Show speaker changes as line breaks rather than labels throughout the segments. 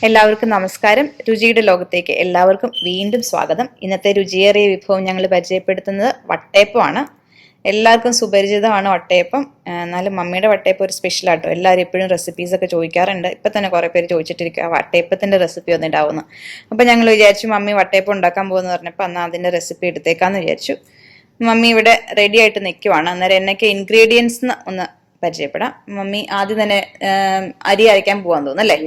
എല്ലാവർക്കും നമസ്കാരം. രുചിയുടെ ലോകത്തേക്ക് എല്ലാവർക്കും വീണ്ടും സ്വാഗതം. ഇന്നത്തെ രുചിയേറിയ വിഭവം ഞങ്ങൾ പരിചയപ്പെടുത്തുന്നത് വട്ടയപ്പമാണ്. എല്ലാവർക്കും സുപരിചിതമാണ് വട്ടയപ്പം. എന്നാലും മമ്മിയുടെ വട്ടയപ്പം ഒരു സ്പെഷ്യലാട്ടോ. എല്ലാവരും എപ്പോഴും റെസിപ്പീസൊക്കെ ചോദിക്കാറുണ്ട്. ഇപ്പം തന്നെ കുറേ പേര് ചോദിച്ചിട്ടിരിക്കുക വട്ടയപ്പത്തിൻ്റെ റെസിപ്പി ഒന്ന് ഉണ്ടാവുന്നു. അപ്പം ഞങ്ങൾ വിചാരിച്ചു മമ്മി വട്ടയപ്പം ഉണ്ടാക്കാൻ പോകുമെന്ന് പറഞ്ഞപ്പോൾ എന്നാൽ അതിൻ്റെ റെസിപ്പി എടുത്തേക്കാന്ന് വിചാരിച്ചു. മമ്മി ഇവിടെ റെഡി ആയിട്ട് നിൽക്കുവാണ്. അന്നേരം എന്നൊക്കെ ഇൻഗ്രീഡിയൻസ് ഒന്ന് പരിചയപ്പെടാം. മമ്മി ആദ്യം തന്നെ അരി അരയ്ക്കാൻ പോകാൻ തോന്നുന്നല്ലേ?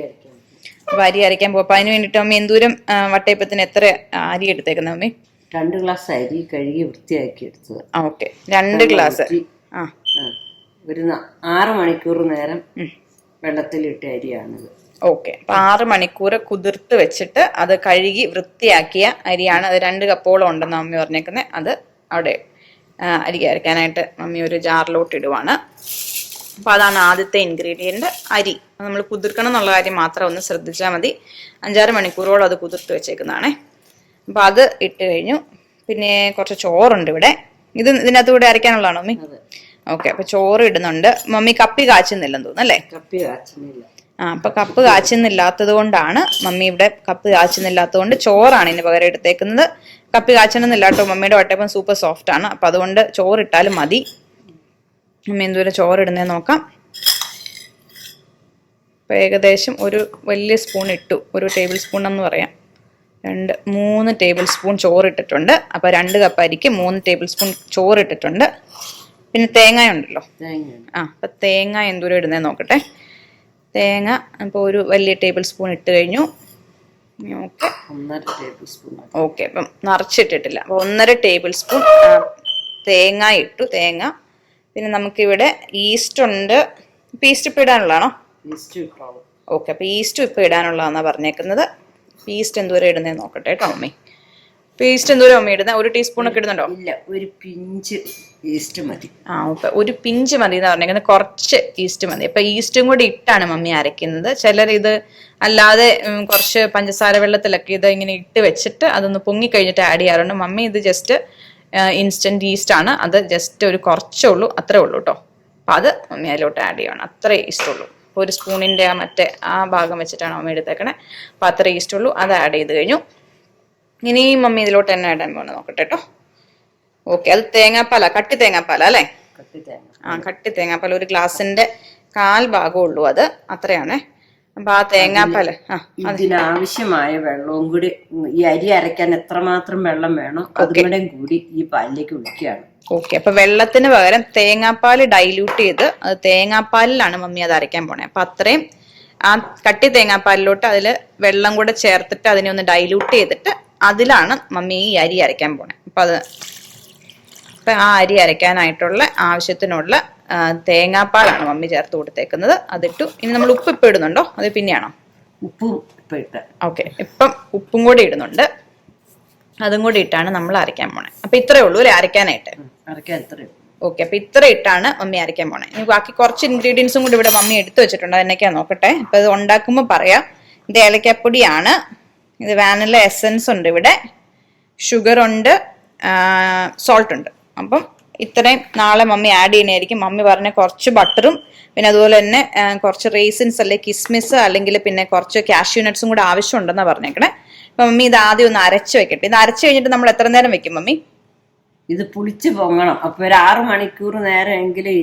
അപ്പൊ അരി അരയ്ക്കാൻ പോകും. അപ്പൊ അതിന് വേണ്ടിട്ട് മമ്മി എന്തോരം വട്ടയപ്പത്തിന് എത്ര അരി എടുത്തേക്കുന്ന മമ്മി?
2 ഗ്ലാസ് അരി കഴുകി വൃത്തിയാക്കി എടുത്തത്.
Okay, 2 glass.
ഒരു 6 മണിക്കൂർ നേരം വെള്ളത്തിലിട്ട അരിയാണിത്.
ഓക്കെ, അപ്പൊ 6 മണിക്കൂർ കുതിർത്ത് വെച്ചിട്ട് അത് കഴുകി വൃത്തിയാക്കിയ അരിയാണ്. അത് 2 കപ്പോളം ഉണ്ടെന്ന് മമ്മി പറഞ്ഞേക്കുന്നത്. അത് അവിടെ അരി അരയ്ക്കാനായിട്ട് മമ്മി ഒരു ജാറിലോട്ട് ഇടുവാണ്. അപ്പോൾ അതാണ് ആദ്യത്തെ ഇൻഗ്രീഡിയൻറ്റ്, അരി. നമ്മൾ കുതിർക്കണം എന്നുള്ള കാര്യം മാത്രം ഒന്ന് ശ്രദ്ധിച്ചാൽ മതി. 5-6 മണിക്കൂറോളം അത് കുതിർത്ത് വെച്ചേക്കുന്നതാണേ. അപ്പോൾ അത് ഇട്ട് കഴിഞ്ഞു. പിന്നെ കുറച്ച് ചോറുണ്ട് ഇവിടെ. ഇതിനകത്ത് കൂടെ അരയ്ക്കാനുള്ളതാണോ മമ്മി? ഓക്കെ, അപ്പോൾ ചോറ് ഇടുന്നുണ്ട്. മമ്മി കപ്പി കാച്ചുന്നില്ലെന്ന് തോന്നുന്നു അല്ലേ?
കപ്പി കാച്ചുന്നില്ല.
അപ്പോൾ കപ്പ് കാച്ചുന്നില്ലാത്തത് കൊണ്ടാണ് മമ്മി ഇവിടെ കപ്പ് കാച്ചുന്നില്ലാത്തത് കൊണ്ട് ചോറാണ് ഇതിന് പകരം എടുത്തേക്കുന്നത്. കപ്പി കാച്ചണമെന്നില്ല കേട്ടോ. മമ്മിയുടെ വട്ടയപ്പം സൂപ്പർ സോഫ്റ്റ് ആണ്. അപ്പോൾ അതുകൊണ്ട് ചോറിട്ടാലും മതി. മമ്മി എന്തോരം ചോറിടുന്നതെന്ന് നോക്കാം. അപ്പോൾ ഏകദേശം ഒരു വലിയ സ്പൂൺ ഇട്ടു. 1 ടേബിൾ സ്പൂൺ എന്ന് പറയാം. 3 ടേബിൾ സ്പൂൺ ചോറിട്ടിട്ടുണ്ട്. അപ്പോൾ 2 കപ്പ് അരിക്ക് 3 ടേബിൾ സ്പൂൺ ചോറിട്ടിട്ടുണ്ട്. പിന്നെ തേങ്ങ ഉണ്ടല്ലോ. അപ്പം തേങ്ങ എന്തോരം ഇടുന്നതെന്ന് നോക്കട്ടെ. തേങ്ങ അപ്പോൾ ഒരു വലിയ ടേബിൾ സ്പൂൺ ഇട്ട് കഴിഞ്ഞു. Okay,
1.5 table spoon.
ഓക്കെ, അപ്പം നിറച്ചിട്ടിട്ടില്ല. അപ്പോൾ 1.5 ടേബിൾ സ്പൂൺ തേങ്ങ ഇട്ടു. തേങ്ങ. പിന്നെ നമുക്കിവിടെ ഈസ്റ്റ് ഉണ്ട്. ഇപ്പം ഈസ്റ്റ് ഇപ്പം ഇടാനുള്ളതാണോ? ഓക്കെ, അപ്പോൾ ഈസ്റ്റും ഇപ്പം ഇടാനുള്ളതാണെന്നാണ് പറഞ്ഞേക്കുന്നത്. ഈസ്റ്റ് എന്തോരം ഇടുന്നതെന്ന് നോക്കട്ടെ കേട്ടോ മമ്മി. ഈസ്റ്റ് എന്തോരം മമ്മി ഇടുന്നത്? 1 ടീസ്പൂൺ ഒക്കെ ഇടുന്നുണ്ടോ?
ഇല്ല, ഒരു പിഞ്ച് ഈസ്റ്റ് മതി.
ഓക്കെ, ഒരു പിഞ്ച് മതി എന്ന് പറഞ്ഞേക്കുന്നത്. കുറച്ച് ഈസ്റ്റ് മതി. അപ്പം ഈസ്റ്റും കൂടി ഇട്ടാണ് മമ്മി അരയ്ക്കുന്നത്. ചിലർ ഇത് അല്ലാതെ കുറച്ച് പഞ്ചസാര വെള്ളത്തിലൊക്കെ ഇത് ഇങ്ങനെ ഇട്ട് വെച്ചിട്ട് അതൊന്ന് പൊങ്ങി കഴിഞ്ഞിട്ട് ആഡ് ചെയ്യാറുണ്ട്. മമ്മി ഇത് ജസ്റ്റ് ഇൻസ്റ്റന്റ് ഈസ്റ്റ് ആണ്. അത് ജസ്റ്റ് ഒരു കുറച്ചേ ഉള്ളൂ, അത്രേ ഉള്ളൂ കേട്ടോ. അപ്പം അത് മമ്മി അതിലോട്ട് ആഡ് ചെയ്യണം. അത്രേ ഈസ്റ്റ് ഉള്ളൂ. 1 സ്പൂണിൻ്റെ മറ്റേ ഭാഗം വെച്ചിട്ടാണ് മമ്മി എടുത്തേക്കണേ. അപ്പം അത്ര ഈസ്റ്റ് ഉള്ളൂ. അത് ആഡ് ചെയ്ത് കഴിഞ്ഞു. ഇനി മമ്മി ഇതിലോട്ട് തന്നെ ഇടാൻ പോകണം നോക്കട്ടെ കേട്ടോ. ഓക്കെ, അത് തേങ്ങാപ്പാല, കട്ടി തേങ്ങാപ്പാല അല്ലേ? കട്ടി തേങ്ങാപ്പാൽ 1 ഗ്ലാസിന്റെ 1/4 ഭാഗമേ ഉള്ളൂ. അത് അത്രയാണേ. അപ്പൊ ആ തേങ്ങാപ്പാല്
ഇതിനാവശ്യമായ വെള്ളവും കൂടി, ഈ അരി അരയ്ക്കാൻ എത്രമാത്രം വെള്ളം വേണോ അതുകൂടെ കൂടി ഈ പാലിലേക്ക് ഒഴിക്കുകയാണ്.
ഓക്കെ, അപ്പൊ വെള്ളത്തിന് പകരം തേങ്ങാപ്പാൽ ഡൈല്യൂട്ട് ചെയ്ത് അത് തേങ്ങാപ്പാലിലാണ് മമ്മി അത് അരയ്ക്കാൻ പോണേ. അപ്പൊ അത്രയും ആ കട്ടി തേങ്ങാപ്പാലിലോട്ട് അതിൽ വെള്ളം കൂടെ ചേർത്തിട്ട് അതിനെ ഒന്ന് ഡൈല്യൂട്ട് ചെയ്തിട്ട് അതിലാണ് മമ്മി ഈ അരി അരയ്ക്കാൻ പോണേ. അപ്പൊ ആ അരി അരയ്ക്കാനായിട്ടുള്ള ആവശ്യത്തിനുള്ള തേങ്ങാപ്പാലാണ് മമ്മി ചേർത്ത് കൊടുത്തേക്കുന്നത്. അതിട്ടു. ഇനി നമ്മൾ ഉപ്പ് ഇപ്പം ഇടുന്നുണ്ടോ? അത് പിന്നെയാണോ?
ഉപ്പും ഇപ്പം ഇട്ട്.
ഓക്കെ, ഇപ്പം ഉപ്പും കൂടി ഇടുന്നുണ്ട്. അതും കൂടി ഇട്ടാണ് നമ്മൾ അരയ്ക്കാൻ പോണേ. അപ്പൊ ഇത്രയേ ഉള്ളൂ അല്ലേ അരയ്ക്കാനായിട്ട്? ഓക്കെ, അപ്പൊ ഇത്ര ഇട്ടാണ് മമ്മി അരയ്ക്കാൻ പോണേ. ഇനി ബാക്കി കുറച്ച് ഇൻഗ്രീഡിയൻസും കൂടി ഇവിടെ മമ്മി എടുത്തു വെച്ചിട്ടുണ്ട്. എന്നൊക്കെയാ നോക്കട്ടെ. അപ്പൊ ഇത് ഉണ്ടാക്കുമ്പോൾ പറയാം. ഇത് ഏലക്കാപ്പൊടിയാണ്. ഇത് വാനില എസൻസ് ഉണ്ട്. ഇവിടെ ഷുഗർ ഉണ്ട്, സോൾട്ട് ഉണ്ട്. അപ്പം ഇത്രയും നാളെ മമ്മി ആഡ് ചെയ്യണമായിരിക്കും. മമ്മി പറഞ്ഞ കുറച്ച് ബട്ടറും പിന്നെ അതുപോലെ തന്നെ കുറച്ച് റേസിൻസ് അല്ലെങ്കിൽ കിസ്മിസ് അല്ലെങ്കിൽ പിന്നെ കുറച്ച് കാഷ്യൂ നട്ട്സും കൂടെ ആവശ്യമുണ്ടെന്നാണ് പറഞ്ഞേക്കണേ. അപ്പൊ മമ്മി ഇത് ആദ്യം ഒന്ന് അരച്ച് വെക്കട്ടെ. ഇത് അരച്ച് കഴിഞ്ഞിട്ട് നമ്മൾ എത്ര നേരം വെക്കും മമ്മി?
ഇത് പുളിച്ച് പൊങ്ങണം. അപ്പൊ ഒരു 6 മണിക്കൂർ നേരം എങ്കിലും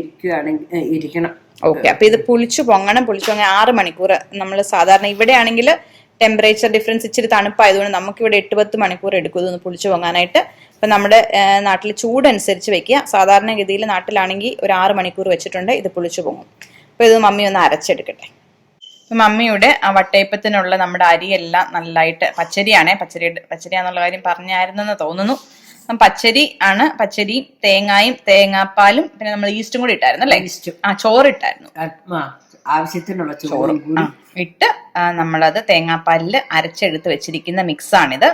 ഇരിക്കണം.
ഓക്കെ, അപ്പൊ ഇത് പുളിച്ചു പൊങ്ങണം. 6 മണിക്കൂർ. നമ്മൾ സാധാരണ ഇവിടെ ആണെങ്കിൽ ടെമ്പറേച്ചർ ഡിഫറൻസ് ഇച്ചിരി തണുപ്പായതുകൊണ്ട് നമുക്കിവിടെ 8-10 മണിക്കൂർ എടുക്കും ഇതൊന്ന് പുളിച്ചു പൊങ്ങാനായിട്ട്. അപ്പം നമ്മുടെ നാട്ടിൽ ചൂടനുസരിച്ച് വെക്കുക. സാധാരണഗതിയിൽ നാട്ടിലാണെങ്കിൽ ഒരു 6 മണിക്കൂർ വെച്ചിട്ടുണ്ട് ഇത് പുളിച്ചു പൊങ്ങും. അപ്പോൾ ഇത് മമ്മി ഒന്ന് അരച്ചെടുക്കട്ടെ. അപ്പം മമ്മിയുടെ ആ വട്ടയപ്പത്തിനുള്ള നമ്മുടെ അരിയെല്ലാം നല്ലതായിട്ട് പച്ചരിയാന്നുള്ള കാര്യം പറഞ്ഞായിരുന്നെന്ന് തോന്നുന്നു. പച്ചരി ആണ്. പച്ചരിയും തേങ്ങായും തേങ്ങാപ്പാലും പിന്നെ നമ്മൾ ഈസ്റ്റും കൂടി ഇട്ടായിരുന്നു അല്ലേ? ചോറിട്ടായിരുന്നു.
ആവശ്യത്തിനുള്ള ചോറും
ഇട്ട് നമ്മളത് തേങ്ങാപ്പാലിൽ അരച്ചെടുത്ത് വെച്ചിരിക്കുന്ന മിക്സാണിത്.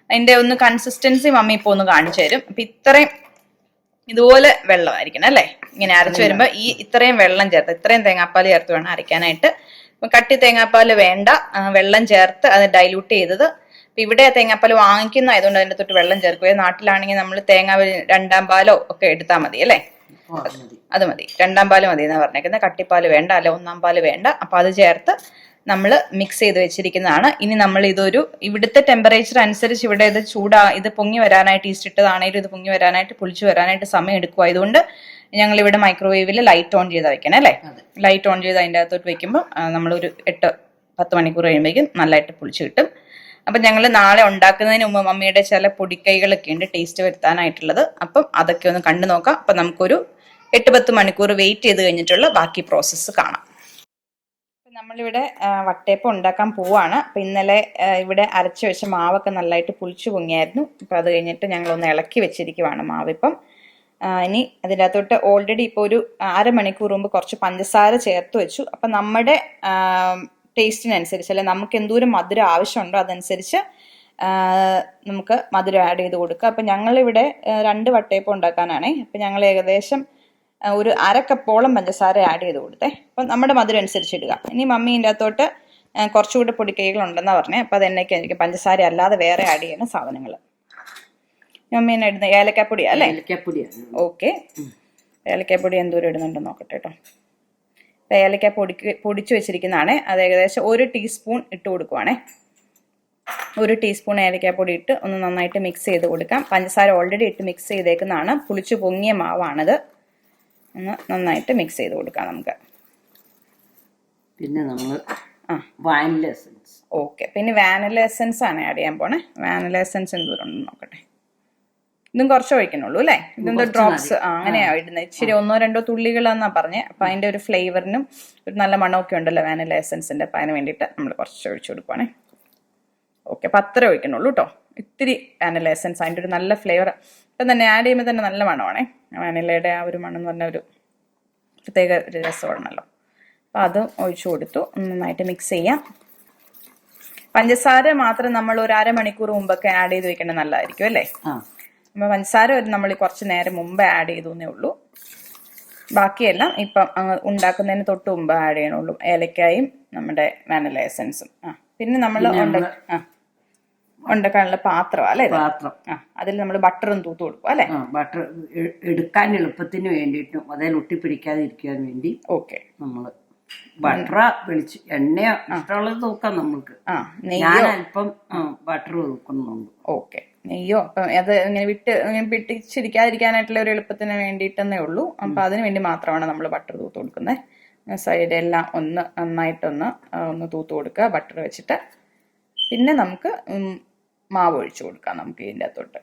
അതിന്റെ ഒന്ന് കൺസിസ്റ്റൻസി മമ്മി ഇപ്പൊ ഒന്ന് കാണിച്ചു തരും. അപ്പൊ ഇത്രയും ഇതുപോലെ വെള്ളമായിരിക്കണം അല്ലേ? ഇങ്ങനെ അരച്ചു വരുമ്പോ ഇത്രയും വെള്ളം ചേർത്ത്, ഇത്രയും തേങ്ങാപ്പാൽ ചേർത്ത് വേണം അരയ്ക്കാനായിട്ട്. കട്ടി തേങ്ങാപ്പാൽ വേണ്ട, വെള്ളം ചേർത്ത് അത് ഡൈല്യൂട്ട് ചെയ്തത്. ഇവിടെ തേങ്ങാപ്പാൽ വാങ്ങിക്കുന്നതായതുകൊണ്ട് അതിന്റെ തൊട്ട് വെള്ളം ചേർക്കുക. നാട്ടിലാണെങ്കിൽ നമ്മൾ തേങ്ങ 2-ാം പാലോ ഒക്കെ എടുത്താൽ മതി അല്ലേ? അത് മതി, 2-ാം പാല് മതി എന്നാ പറഞ്ഞേക്കുന്നത്. കട്ടിപ്പാല് വേണ്ട, അല്ല 1-ാം പാല് വേണ്ട. അപ്പൊ അത് ചേർത്ത് നമ്മൾ മിക്സ് ചെയ്ത് വെച്ചിരിക്കുന്നതാണ്. ഇനി നമ്മൾ ഇതൊരു ഇവിടുത്തെ ടെമ്പറേച്ചർ അനുസരിച്ച് ഇവിടെ ഇത് പൊങ്ങി വരാനായിട്ട്, ഈസ്റ്റ് ഇട്ടതാണെങ്കിലും ഇത് പൊങ്ങി വരാനായിട്ട്, പുളിച്ചു വരാനായിട്ട് സമയം എടുക്കും. അതുകൊണ്ട് ഞങ്ങൾ ഇവിടെ മൈക്രോവേവിൽ ലൈറ്റ് ഓൺ ചെയ്ത് വെക്കണം അല്ലേ? ലൈറ്റ് ഓൺ ചെയ്ത് അതിൻ്റെ അകത്തോട്ട് വെക്കുമ്പോൾ നമ്മളൊരു 8-10 മണിക്കൂർ കഴിയുമ്പോഴേക്കും നല്ലതായിട്ട് പുളിച്ച് കിട്ടും. അപ്പം ഞങ്ങൾ നാളെ ഉണ്ടാക്കുന്നതിന് മുമ്പ് മമ്മിയുടെ ചില പൊടിക്കൈകളൊക്കെ ഉണ്ട് ടേസ്റ്റ് വരുത്താനായിട്ടുള്ളത്. അപ്പം അതൊക്കെ ഒന്ന് കണ്ടു നോക്കാം. അപ്പം നമുക്കൊരു 8-10 മണിക്കൂർ വെയിറ്റ് ചെയ്ത് കഴിഞ്ഞിട്ടുള്ള ബാക്കി പ്രോസസ്സ് കാണാം. നമ്മളിവിടെ വട്ടയപ്പം ഉണ്ടാക്കാൻ പോവാണ്. അപ്പം ഇന്നലെ ഇവിടെ അരച്ച് വെച്ച മാവൊക്കെ നല്ലതായിട്ട് പുളിച്ചു പൊങ്ങിയായിരുന്നു. അപ്പം അത് കഴിഞ്ഞിട്ട് ഞങ്ങളൊന്ന് ഇളക്കി വെച്ചിരിക്കുവാണ് മാവിപ്പം. ഇനി അതിൻ്റെ അകത്തോട്ട് ഓൾറെഡി ഇപ്പോൾ ഒരു 1/2 മണിക്കൂർ മുമ്പ് കുറച്ച് പഞ്ചസാര ചേർത്ത് വെച്ചു. അപ്പം നമ്മുടെ ടേസ്റ്റിനനുസരിച്ച്, അല്ലെ നമുക്ക് എന്തോരം മധുരം ആവശ്യമുണ്ടോ അതനുസരിച്ച് നമുക്ക് മധുരം ആഡ് ചെയ്ത് കൊടുക്കുക. അപ്പം ഞങ്ങളിവിടെ 2 വട്ടയപ്പം ഉണ്ടാക്കാനാണേ. അപ്പം ഞങ്ങൾ ഏകദേശം ഒരു 1/2 കപ്പോളം പഞ്ചസാര ആഡ് ചെയ്ത് കൊടുത്തേ. അപ്പം നമ്മുടെ മധുരം അനുസരിച്ച് ഇടുക. ഇനി മമ്മി ഇതിൻ്റെ അകത്തോട്ട് കുറച്ചുകൂടി പൊടിക്കൈകളുണ്ടെന്നാണ് പറഞ്ഞത്. അപ്പം അതെന്നൊക്കെയായിരിക്കും പഞ്ചസാര അല്ലാതെ വേറെ ആഡ് ചെയ്യുന്ന സാധനങ്ങൾ. മമ്മി എന്നെ ഇടുന്ന ഏലക്കാപ്പൊടിയാ അല്ലേ?
ഏലക്കാപ്പൊടിയാണ്.
ഓക്കെ, ഏലക്കാപ്പൊടി എന്തോരം ഇടുന്നുണ്ടെന്ന് നോക്കട്ടെ കേട്ടോ. ഏലക്ക പൊടിച്ചു വെച്ചിരിക്കുന്നതാണ്. അത് ഏകദേശം 1 ടീസ്പൂൺ ഇട്ട് കൊടുക്കുവാണേ. 1 ടീസ്പൂൺ ഏലക്കാപ്പൊടി ഇട്ട് ഒന്ന് നന്നായിട്ട് മിക്സ് ചെയ്ത് കൊടുക്കാം. പഞ്ചസാര ഓൾറെഡി ഇട്ട് മിക്സ് ചെയ്തേക്കുന്നതാണ്. പുളിച്ചു പൊങ്ങിയ മാവാണത്. ഒന്ന് നന്നായിട്ട് മിക്സ് ചെയ്ത് കൊടുക്കാം നമുക്ക്.
പിന്നെ നമ്മൾ വാനില എസൻസ്.
ഓക്കെ, പിന്നെ വാനില എസൻസ് ആണ് ആഡ് ചെയ്യാൻ പോണേ. വാനില എസൻസ് എന്തോരം ഉണ്ടെന്ന് നോക്കട്ടെ. ഇതും കുറച്ച് ഒഴിക്കണുള്ളൂ അല്ലേ? ഇതെന്തോ ഡ്രോപ്സ് അങ്ങനെയാ ഇടുന്നത്. ഇച്ചിരി 1-2 തുള്ളികളാന്നാ പറഞ്ഞത്. അപ്പം അതിൻ്റെ ഒരു ഫ്ലേവറിനും ഒരു നല്ല മണമൊക്കെ ഉണ്ടല്ലോ വാനില എസൻസിൻ്റെ. അപ്പം അതിന് വേണ്ടിയിട്ട് നമ്മൾ കുറച്ച് ഒഴിച്ചു കൊടുക്കുവാണേ. ഓക്കെ, അപ്പം അത്ര ഒഴിക്കണുള്ളൂ കേട്ടോ. ഇത്തിരി വാനില എസൻസ്, അതിൻ്റെ ഒരു നല്ല ഫ്ലേവർ ഇപ്പം തന്നെ ആഡ് ചെയ്യുമ്പോൾ തന്നെ നല്ല മണമാണേ. വാനിലയുടെ ആ ഒരു മണം എന്ന് പറഞ്ഞ ഒരു പ്രത്യേക ഒരു രസമാണല്ലോ. അപ്പം അതും ഒഴിച്ചു കൊടുത്തു. നന്നായിട്ട് മിക്സ് ചെയ്യാം. പഞ്ചസാര മാത്രം നമ്മൾ ഒരു 1/2 മണിക്കൂർ മുമ്പൊക്കെ ആഡ് ചെയ്ത് വെക്കേണ്ടത് നല്ലതായിരിക്കും അല്ലേ? അപ്പം പഞ്ചസാര നമ്മൾ കുറച്ച് നേരം മുമ്പ് ആഡ് ചെയ്തേ ഉള്ളൂ. ബാക്കിയെല്ലാം ഇപ്പം ഉണ്ടാക്കുന്നതിന് തൊട്ട് മുമ്പ് ആഡ് ചെയ്യണുള്ളൂ. ഏലക്കായും നമ്മുടെ വാനില എസൻസും. പിന്നെ നമ്മൾ ഉണ്ടാക്കാനുള്ള പാത്രമാണ് അല്ലേ? പാത്രം. അതിൽ നമ്മൾ ബട്ടറും തൂത്ത് കൊടുക്കും അല്ലേ?
ബട്ടർ എടുക്കാൻ എളുപ്പത്തിന് വേണ്ടിയിട്ടും അതിൽ ഒട്ടിപ്പിടിക്കാതെ ഇരിക്കാൻ വേണ്ടി.
ഓക്കെ,
നമ്മൾ ബട്ടർ എണ്ണയോ ഇഷ്ടമുള്ളത് തൂക്കാം നമുക്ക്. ഞാൻ അല്പം ബട്ടർ തൂക്കുന്നുണ്ട്.
ഓക്കെ, നെയ്യോ. അപ്പം അത് ഇങ്ങനെ പിടിച്ചിരിക്കാതിരിക്കാനായിട്ടുള്ള ഒരു എളുപ്പത്തിന് വേണ്ടിയിട്ടെന്നേ ഉള്ളൂ. അപ്പം അതിന് വേണ്ടി മാത്രമാണ് നമ്മൾ ബട്ടർ തൂത്ത് കൊടുക്കുന്നത്. സൈഡെല്ലാം ഒന്ന് നന്നായിട്ടൊന്ന് തൂത്ത് കൊടുക്കുക ബട്ടർ വെച്ചിട്ട്. പിന്നെ നമുക്ക് മാവ് ഒഴിച്ചു കൊടുക്കാം നമുക്ക് ഇതിൻ്റെ അകത്തോട്ട്.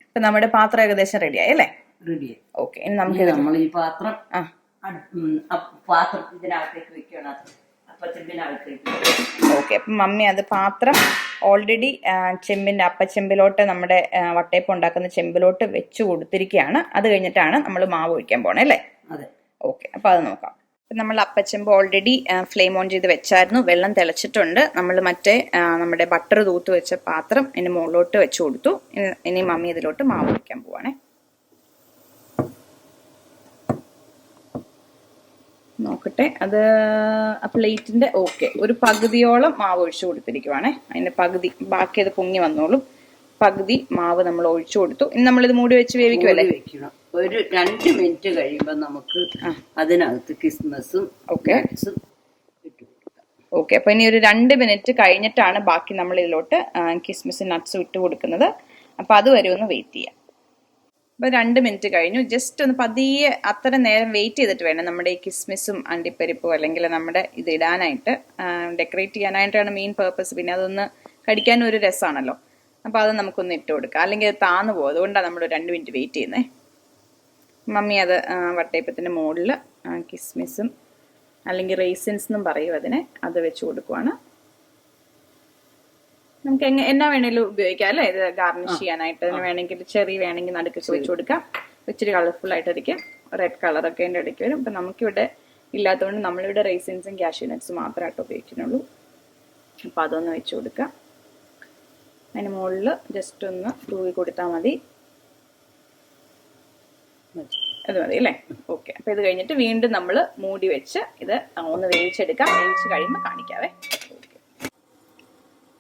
ഇപ്പം നമ്മുടെ പാത്രം ഏകദേശം റെഡിയായി അല്ലേ?
റെഡിയായി.
ഓക്കെ, ഇനി നമുക്ക്
നമ്മൾ ഈ പാത്രം ഇതിനകത്തേക്ക് വെക്കണം.
ഓക്കെ, അപ്പം മമ്മി അത് പാത്രം ഓൾറെഡി അപ്പച്ചെമ്പിലോട്ട് നമ്മുടെ വട്ടയപ്പം ഉണ്ടാക്കുന്ന ചെമ്പിലോട്ട് വെച്ച് കൊടുത്തിരിക്കുകയാണ്. അത് കഴിഞ്ഞിട്ടാണ് നമ്മൾ മാവ് ഒഴിക്കാൻ പോണേ അല്ലേ?
അതെ.
ഓക്കെ, അപ്പം അത് നോക്കാം. അപ്പം നമ്മൾ അപ്പച്ചെമ്പ് ഓൾറെഡി ഫ്ലെയിം ഓൺ ചെയ്ത് വെച്ചായിരുന്നു. വെള്ളം തിളച്ചിട്ടുണ്ട്. നമ്മൾ നമ്മുടെ ബട്ടർ തൂത്ത് വെച്ച പാത്രം ഇതിന് മുകളിലോട്ട് വെച്ച് കൊടുത്തു. ഇനി മമ്മി ഇതിലോട്ട് മാവ് ഒഴിക്കാൻ പോവാണേ. നോക്കട്ടെ, അത് ആ പ്ലേറ്റിന്റെ ഒരു പകുതിയോളം മാവ് ഒഴിച്ചു കൊടുത്തിരിക്കുവാണേ. അതിന്റെ പകുതി ബാക്കി അത് പൊങ്ങി വന്നോളും. പകുതി മാവ് നമ്മൾ ഒഴിച്ചു കൊടുത്തു. ഇനി നമ്മളിത് മൂടി വെച്ച് വേവിക്കുമല്ലേ?
ഒരു 2 മിനിറ്റ് കഴിയുമ്പോൾ നമുക്ക് അതിനകത്ത് കിസ്മസും നട്ട്സും ഇട്ട് കൊടുക്കാം.
ഓക്കെ, അപ്പൊ ഇനി ഒരു 2 മിനിറ്റ് കഴിഞ്ഞിട്ടാണ് ബാക്കി നമ്മൾ ഇതിലോട്ട് കിസ്മസും നട്ട്സും ഇട്ട് കൊടുക്കുന്നത്. അപ്പൊ അതുവരെ ഒന്ന് വെയിറ്റ് ചെയ്യാം. അപ്പോൾ 2 മിനിറ്റ് കഴിഞ്ഞു. ജസ്റ്റ് ഒന്ന് പതിയെ അത്ര നേരം വെയിറ്റ് ചെയ്തിട്ട് വേണം നമ്മുടെ ഈ കിസ്മിസും അണ്ടിപ്പരിപ്പും അല്ലെങ്കിൽ നമ്മുടെ ഇത് ഇടാനായിട്ട്, ഡെക്കറേറ്റ് ചെയ്യാനായിട്ടാണ് മെയിൻ പേർപ്പസ്. പിന്നെ അതൊന്ന് കടിക്കാനും ഒരു രസമാണല്ലോ. അപ്പോൾ അത് നമുക്കൊന്ന് ഇട്ട് കൊടുക്കാം, അല്ലെങ്കിൽ അത് താന്നു പോകും. അതുകൊണ്ടാണ് നമ്മൾ 2 മിനിറ്റ് വെയിറ്റ് ചെയ്യുന്നത്. മമ്മി അത് വട്ടയപ്പത്തിൻ്റെ മുകളിൽ കിസ്മിസും അല്ലെങ്കിൽ റേസിൻസ് എന്നും പറയും അതിനെ, അത് വെച്ച് കൊടുക്കുവാണ്. നമുക്ക് എന്നാ വേണേലും ഉപയോഗിക്കാം അല്ലേ? ഇത് ഗാർണിഷ് ചെയ്യാനായിട്ട്. അതിന് വേണമെങ്കിൽ ചെറി വേണമെങ്കിൽ നടുക്കൊക്കെ വെച്ച് കൊടുക്കാം. ഇച്ചിരി കളർഫുൾ ആയിട്ടിരിക്കും. റെഡ് കളറൊക്കെ അതിൻ്റെ ഇടയ്ക്ക് വരും. അപ്പം നമുക്കിവിടെ ഇല്ലാത്തതുകൊണ്ട് നമ്മളിവിടെ റൈസിൻസും കാഷ്യൂ നട്ട്സും മാത്രമായിട്ട് ഉപയോഗിക്കുന്നുള്ളൂ. അപ്പം അതൊന്ന് വെച്ച് കൊടുക്കാം. അതിന് മുകളിൽ ജസ്റ്റ് ഒന്ന് തൂവി കൊടുത്താൽ മതി. അത് മതി അല്ലേ? ഓക്കെ, അപ്പം ഇത് കഴിഞ്ഞിട്ട് വീണ്ടും നമ്മൾ മൂടി വെച്ച് ഇത് ഒന്ന് വേവിച്ചെടുക്കാം. വേവിച്ച് കഴിയുമ്പോൾ കാണിക്കാവേ.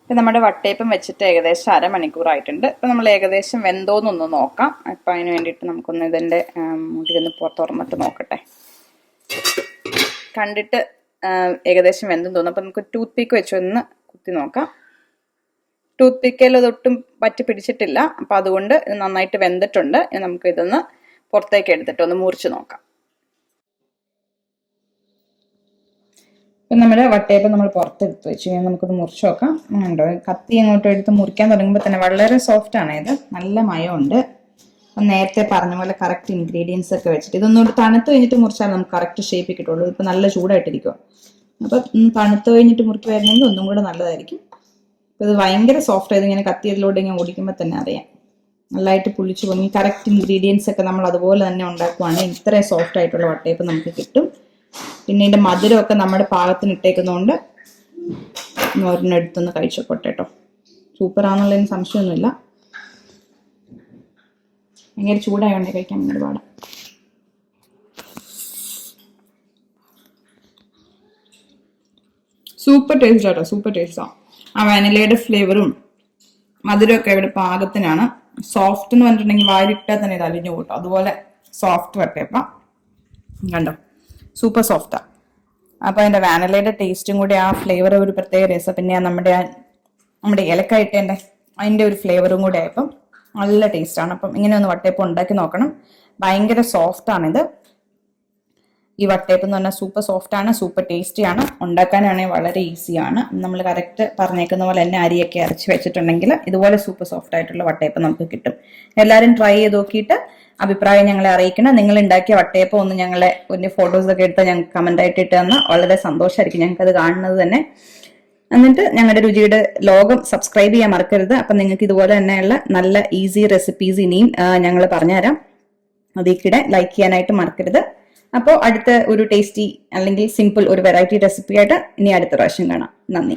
ഇപ്പം നമ്മുടെ വട്ടയപ്പം വെച്ചിട്ട് ഏകദേശം 1/2 മണിക്കൂറായിട്ടുണ്ട്. ഇപ്പം നമ്മൾ ഏകദേശം വെന്തോന്നൊന്ന് നോക്കാം. അപ്പം അതിന് വേണ്ടിയിട്ട് നമുക്കൊന്ന് ഇതിൻ്റെ മുടി ഒന്ന് തുറന്നിട്ട് നോക്കട്ടെ. കണ്ടിട്ട് ഏകദേശം വെന്തും തോന്നും. അപ്പം നമുക്ക് ടൂത്ത് പീക്ക് വെച്ചൊന്ന് കുത്തി നോക്കാം. ടൂത്ത് പീക്കിൽ അതൊട്ടും പറ്റി പിടിച്ചിട്ടില്ല. അപ്പം അതുകൊണ്ട് ഇത് നന്നായിട്ട് വെന്തിട്ടുണ്ട്. നമുക്ക് ഇതൊന്ന് പുറത്തേക്ക് എടുത്തിട്ട് ഒന്ന് മുറിച്ച് നോക്കാം. ഇപ്പം നമ്മുടെ വട്ടയപ്പം നമ്മൾ പുറത്തെടുത്ത് വെച്ച് കഴിഞ്ഞാൽ നമുക്കൊന്ന് മുറിച്ച് നോക്കാം. ഉണ്ടോ കത്തി അങ്ങോട്ട് എടുത്ത് മുറിക്കാൻ തുടങ്ങുമ്പോൾ തന്നെ വളരെ സോഫ്റ്റ് ആണ് ഇത്. നല്ല മയമുണ്ട്. അപ്പം നേരത്തെ പറഞ്ഞ പോലെ കറക്റ്റ് ഇൻഗ്രീഡിയൻസ് ഒക്കെ വെച്ചിട്ട് ഇതൊന്നുകൂടി തണുത്ത് കഴിഞ്ഞിട്ട് മുറിച്ചാൽ നമുക്ക് കറക്റ്റ് ഷേപ്പിൽ കിട്ടുള്ളൂ. ഇപ്പം നല്ല ചൂടായിട്ടിരിക്കുക. അപ്പം തണുത്ത് കഴിഞ്ഞിട്ട് മുറിക്ക് വരുന്നെങ്കിൽ ഒന്നും കൂടെ നല്ലതായിരിക്കും. അപ്പം ഇത് ഭയങ്കര സോഫ്റ്റ് ആയത് ഇങ്ങനെ കത്തിയതിലൂടെ ഇങ്ങനെ ഓടിക്കുമ്പോൾ തന്നെ അറിയാം. നല്ലതായിട്ട് പുളിച്ച് പൊങ്ങി കറക്റ്റ് ഇൻഗ്രീഡിയൻസ് ഒക്കെ നമ്മൾ അതുപോലെ തന്നെ ഉണ്ടാക്കുവാണെങ്കിൽ ഇത്രയും സോഫ്റ്റ് ആയിട്ടുള്ള വട്ടയപ്പം നമുക്ക് കിട്ടും. പിന്നെ ഇതിൻ്റെ മധുരമൊക്കെ നമ്മുടെ പാകത്തിന് ഇട്ടേക്കുന്നതുകൊണ്ട് ഒരെണ്ണെടുത്തൊന്ന് കഴിച്ചോട്ടെ കേട്ടോ. സൂപ്പറാണെന്നുള്ളതിന് സംശയമൊന്നുമില്ല. ഭയങ്കര ചൂടായതുകൊണ്ട് കഴിക്കാൻ ഭയങ്കര പാടാം. സൂപ്പർ ടേസ്റ്റ് ആട്ടോ, സൂപ്പർ ടേസ്റ്റാണ്. ആ വാനിലയുടെ ഫ്ലേവറും മധുരമൊക്കെ ഇവിടെ പാകത്തിനാണ്. സോഫ്റ്റ് എന്ന് പറഞ്ഞിട്ടുണ്ടെങ്കിൽ വായിലിട്ടാൽ തന്നെ ഇത് അലിഞ്ഞു കൂട്ടും. അതുപോലെ സോഫ്റ്റ് വട്ടയപ്പം കണ്ടോ, സൂപ്പർ സോഫ്റ്റാണ്. അപ്പോൾ അതിൻ്റെ വാനിലയുടെ ടേസ്റ്റും കൂടി ആ ഫ്ലേവർ ഒരു പ്രത്യേക രസം. പിന്നെ നമ്മുടെ ഏലക്കായിട്ടേൻ്റെ അതിൻ്റെ ഒരു ഫ്ലേവറും കൂടി ആയപ്പം നല്ല ടേസ്റ്റാണ്. അപ്പം ഇങ്ങനെ ഒന്ന് വട്ടയപ്പം ഉണ്ടാക്കി നോക്കണം. ഭയങ്കര സോഫ്റ്റാണിത്. ഈ വട്ടയപ്പം എന്ന് പറഞ്ഞാൽ സൂപ്പർ സോഫ്റ്റാണ്, സൂപ്പർ ടേസ്റ്റിയാണ്. ഉണ്ടാക്കാനാണെങ്കിൽ വളരെ ഈസിയാണ്. നമ്മൾ കറക്റ്റ് പറഞ്ഞേക്കുന്ന പോലെ തന്നെ അരിയൊക്കെ അരച്ച് വെച്ചിട്ടുണ്ടെങ്കിൽ ഇതുപോലെ സൂപ്പർ സോഫ്റ്റ് ആയിട്ടുള്ള വട്ടയപ്പം നമുക്ക് കിട്ടും. എല്ലാവരും ട്രൈ ചെയ്ത് നോക്കിയിട്ട് അഭിപ്രായം ഞങ്ങളെ അറിയിക്കണം. നിങ്ങൾ ഉണ്ടാക്കിയ വട്ടയപ്പം ഒന്ന് ഞങ്ങളെ ഒരു ഫോട്ടോസൊക്കെ എടുത്താൽ ഞങ്ങൾക്ക് കമൻ്റായിട്ട് ഇട്ട് തന്നാൽ വളരെ സന്തോഷമായിരിക്കും ഞങ്ങൾക്കത് കാണുന്നത് തന്നെ. എന്നിട്ട് ഞങ്ങളുടെ രുചിയുടെ ലോകം സബ്സ്ക്രൈബ് ചെയ്യാൻ മറക്കരുത്. അപ്പം നിങ്ങൾക്ക് ഇതുപോലെ തന്നെയുള്ള നല്ല ഈസി റെസിപ്പീസ് ഇനിയും ഞങ്ങൾ പറഞ്ഞുതരാം. അതിൽക്കിടെ ലൈക്ക് ചെയ്യാനായിട്ട് മറക്കരുത്. അപ്പോൾ അടുത്ത ഒരു ടേസ്റ്റി അല്ലെങ്കിൽ സിമ്പിൾ ഒരു വെറൈറ്റി റെസിപ്പി ആയിട്ട് ഇനി അടുത്ത പ്രാവശ്യം കാണാം. നന്ദി.